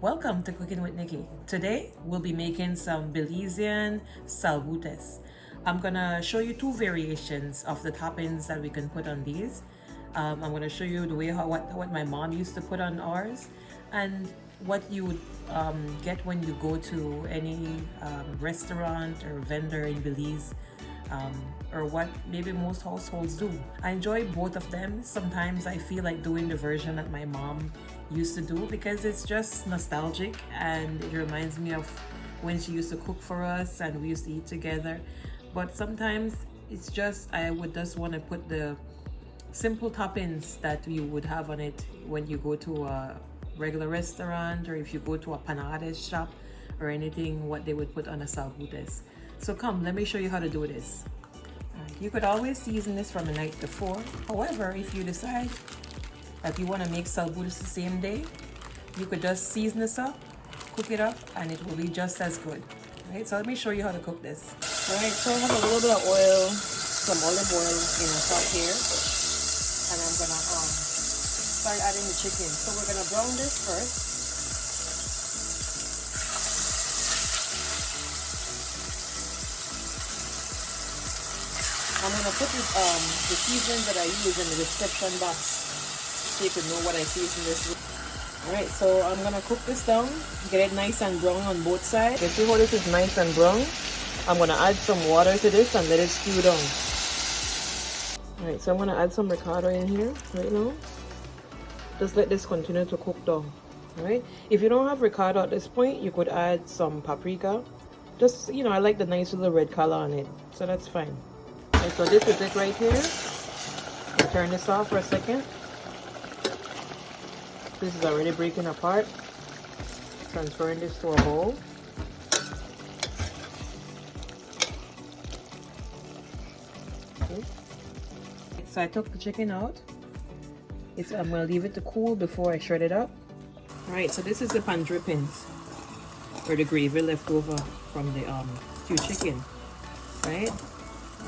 Welcome to Cooking with Nikki. Today we'll be making some Belizean Salbutes. I'm gonna show you two variations of the toppings that we can put on these. I'm gonna show you the way what my mom used to put on ours, and what you would get when you go to any restaurant or vendor in Belize, or what maybe most households do. I enjoy both of them. Sometimes I feel like doing the version that my mom used to do because it's just nostalgic and it reminds me of when she used to cook for us and we used to eat together. But sometimes it's just, I would just want to put the simple toppings that you would have on it when you go to a regular restaurant, or if you go to a Panades shop or anything, what they would put on a salbutes. So come, let me show you how to do this. You could always season this from the night before. However, if you decide that you want to make salbutes the same day, you could just season this up, cook it up, and it will be just as good. Right? So let me show you how to cook this. Alright, so I have a little bit of oil, some olive oil in a pot here, and I'm gonna start adding the chicken. So we're gonna brown this first. I'm gonna put the seasonings that I use in the description box so you can know what I season this with. Alright, so I'm gonna cook this down, get it nice and brown on both sides. You see how this is nice and brown? I'm gonna add some water to this and let it stew down. Alright, so I'm gonna add some recado in here right now. Just let this continue to cook down. Alright, if you don't have recado at this point, you could add some paprika. Just, you know, I like the nice little red color on it, so that's fine. Okay, so this is it right here. I'll turn this off for a second. This is already breaking apart. Transferring this to a bowl. Okay. So I took the chicken out. I'm going to leave it to cool before I shred it up. Alright, so this is the pan drippings, or the gravy left over from the stewed chicken. Right?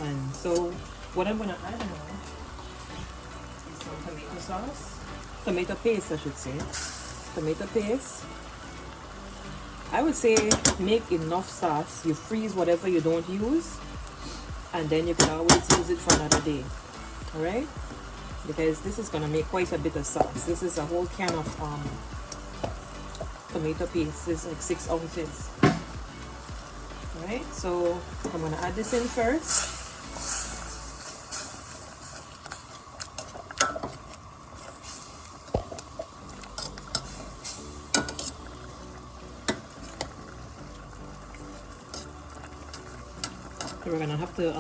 And so what I'm going to add now is some tomato sauce. Tomato paste, I should say. Tomato paste. I would say make enough sauce. You freeze whatever you don't use, and then you can always use it for another day. Alright? Because this is going to make quite a bit of sauce. This is a whole can of tomato paste. This is like 6 ounces. Alright, so I'm going to add this in first. We're gonna have to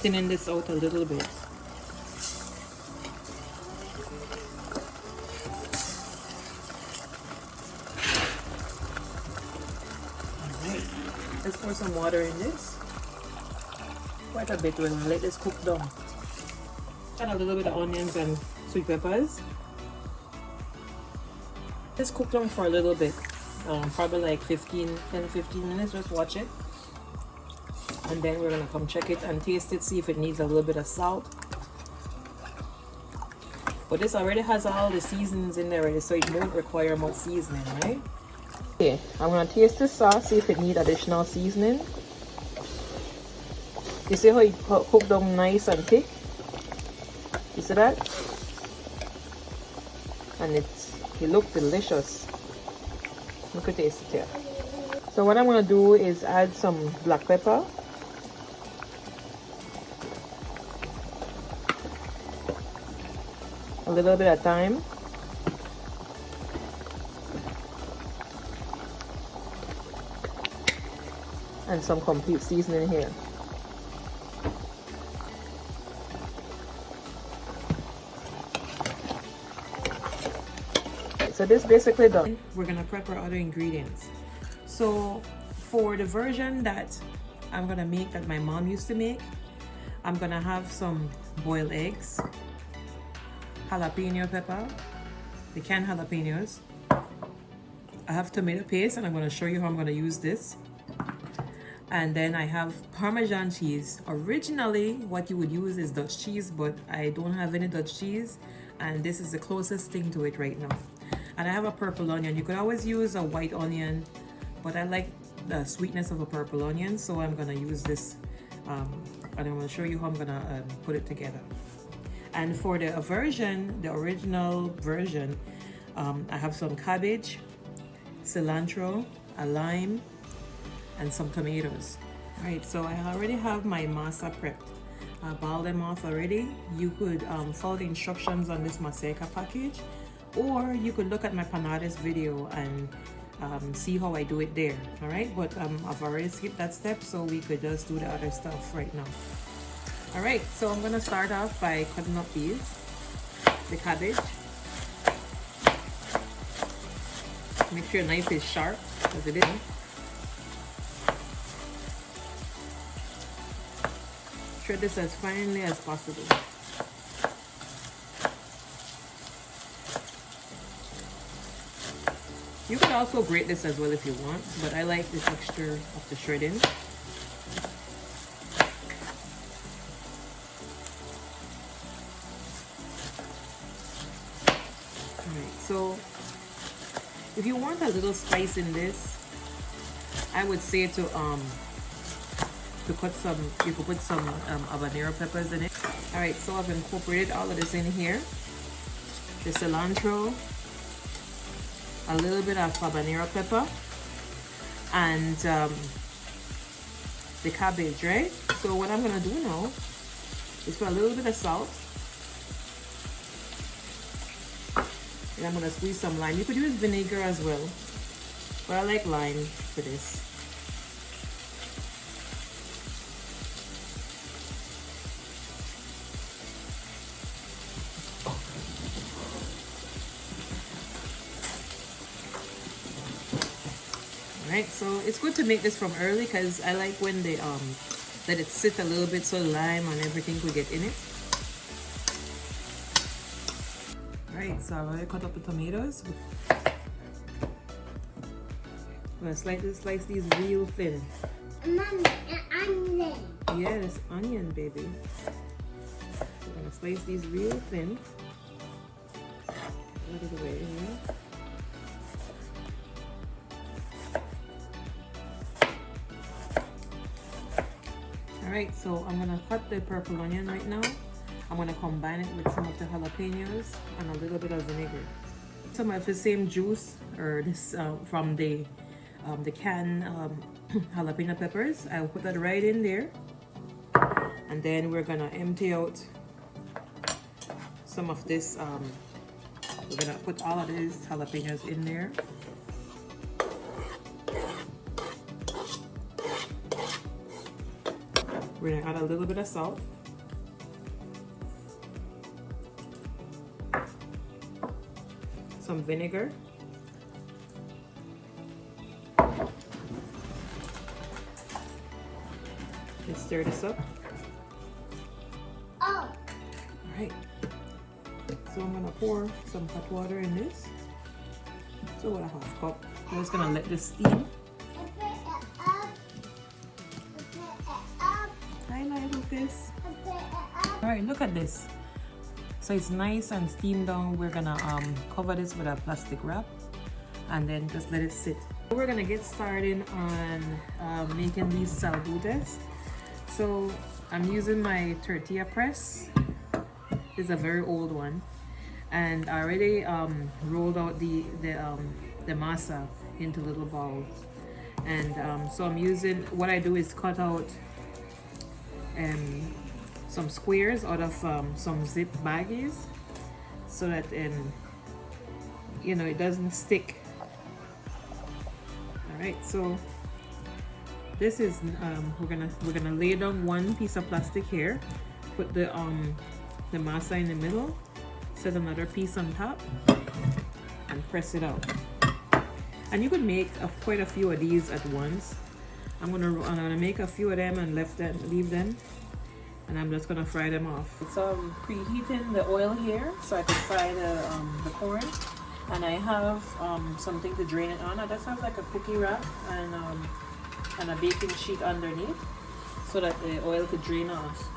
thin this out a little bit. Alright, let's pour some water in this. Quite a bit. We're gonna let this cook down. Add a little bit of onions and sweet peppers. Let's cook down for a little bit. Probably like 10 to 15 minutes. Just watch it. And then we're going to come check it and taste it, see if it needs a little bit of salt. But this already has all the seasonings in there already, so it won't require much seasoning, right? Okay, I'm going to taste this sauce, see if it needs additional seasoning. You see how it cooked down nice and thick? You see that? And it looks delicious. You could taste it here. So what I'm going to do is add some black pepper. A little bit of thyme. And some complete seasoning here. So this basically done. We're gonna prep our other ingredients. So for the version that I'm gonna make, that my mom used to make, I'm gonna have some boiled eggs, jalapeno pepper, the canned jalapeños. I have tomato paste, and I'm going to show you how I'm going to use this. And then I have Parmesan cheese. Originally, what you would use is Dutch cheese, but I don't have any Dutch cheese, and this is the closest thing to it right now. And I have a purple onion. You could always use a white onion, but I like the sweetness of a purple onion, so I'm gonna use this, and I'm gonna show you how I'm gonna put it together. And for the version, the original version, I have some cabbage, cilantro, a lime, and some tomatoes. All right, so I already have my masa prepped. I boiled them off already. You could follow the instructions on this Maseca package, or you could look at my Panades video and see how I do it there. All right, but I've already skipped that step, so we could just do the other stuff right now. All right, so I'm gonna start off by cutting up these, the cabbage. Make sure your knife is sharp, as it is. Shred this as finely as possible. You could also grate this as well if you want, but I like the texture of the shredding. So if you want a little spice in this, I would say to cut some, you could put some habanero peppers in it. All right, so I've incorporated all of this in here. The cilantro, a little bit of habanero pepper, and the cabbage, right? So what I'm gonna do now is put a little bit of salt. And I'm gonna squeeze some lime. You could use vinegar as well, but I like lime for this. All right, so it's good to make this from early because I like when they let it sit a little bit so the lime and everything could get in it. Alright, so I already cut up the tomatoes. I'm gonna slice these real thin. Mommy, an onion. Yes, onion, baby. So I'm gonna slice these real thin. Out of the way here. Alright, so I'm gonna cut the purple onion right now. I'm gonna combine it with some of the jalapeños and a little bit of vinegar. Some of the same juice or this from the canned jalapeno peppers. I'll put that right in there, and then we're gonna empty out some of this. We're gonna put all of these jalapeños in there. We're gonna add a little bit of salt. Some vinegar. Let's stir this up. Oh. Alright. So I'm gonna pour some hot water in this. So about a half cup. I'm just gonna let this steam. Highlight with this. Alright, look at this. So it's nice and steamed down. We're gonna cover this with a plastic wrap and then just let it sit. We're gonna get started on making these salbutes. So I'm using my tortilla press. It's a very old one, and I already rolled out the masa into little balls. And so I'm using, what I do is cut out some squares out of some zip baggies so that you know, it doesn't stick. All right, so this is we're gonna lay down one piece of plastic here, put the masa in the middle, set another piece on top, and press it out. And you could make quite a few of these at once. I'm gonna make a few of them and leave them, and I'm just gonna fry them off. So I'm preheating the oil here so I can fry the corn, and I have something to drain it on. I just have like a cookie wrap and a baking sheet underneath so that the oil could drain off.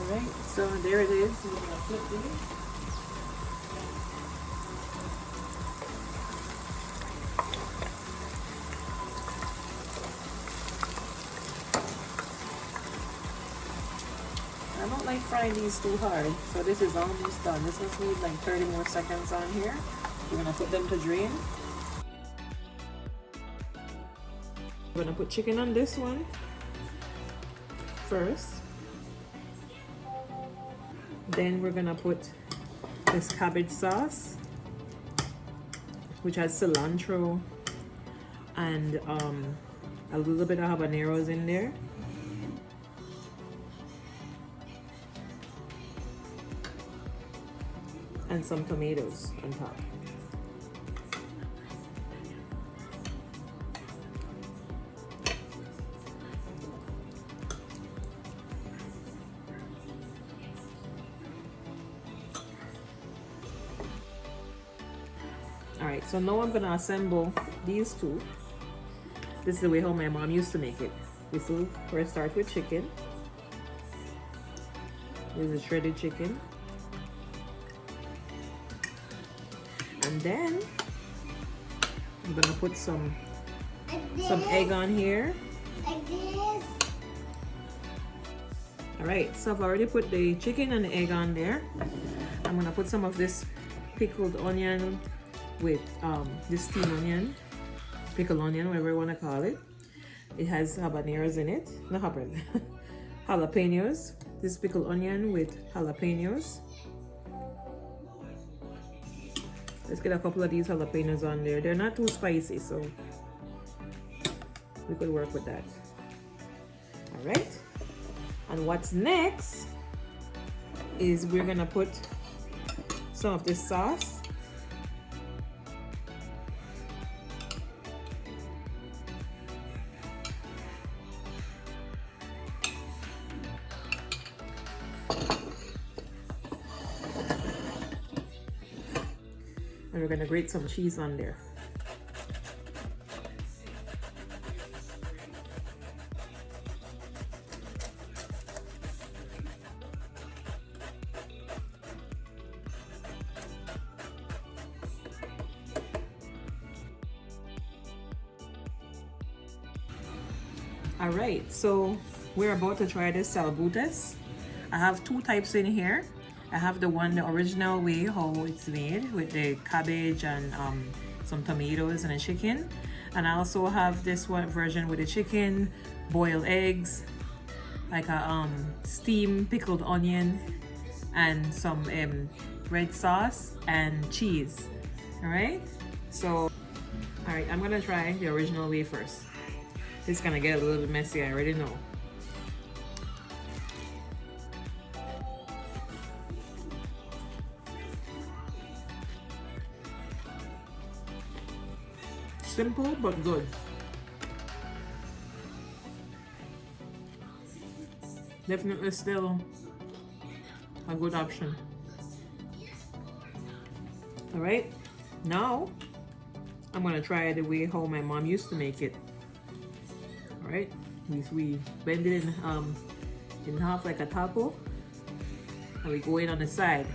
Alright, so there it is. We're gonna flip these. I don't like frying these too hard, so this is almost done. This must need like 30 more seconds on here. We're gonna put them to drain. We're gonna put chicken on this one first. Then we're gonna put this cabbage sauce, which has cilantro and a little bit of habaneros in there. And some tomatoes on top. All right, so now I'm gonna assemble these two. This is the way how my mom used to make it. This will first start with chicken. This is shredded chicken. And then I'm gonna put some egg on here. All right, so I've already put the chicken and the egg on there. I'm gonna put some of this pickled onion with this steamed onion, pickled onion, whatever you want to call it. It has habaneros in it, not habanero, jalapeños. This pickled onion with jalapeños. Let's get a couple of these jalapenos on there. They're not too spicy, so we could work with that. All right. And what's next is we're gonna put some of this sauce. And we're gonna grate some cheese on there. All right, so we're about to try this salbutes. I have two types in here. I have the original way how it's made with the cabbage and some tomatoes and a chicken. And I also have this one version with the chicken, boiled eggs, like a steamed pickled onion, and some red sauce and cheese. All right, so all right, I'm gonna try the original way first. It's gonna get a little bit messy, I already know. Simple but good. Definitely still a good option. All right, now I'm gonna try the way how my mom used to make it. All right, we bend it in half like a taco, and we go in on the side.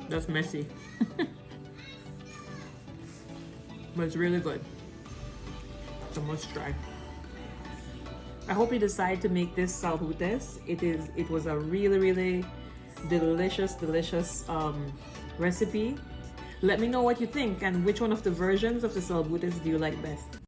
That's messy. But it's really good. It's a must try. I hope you decide to make this salbutes. It was a really delicious recipe. Let me know what you think and which one of the versions of the salbutes do you like best.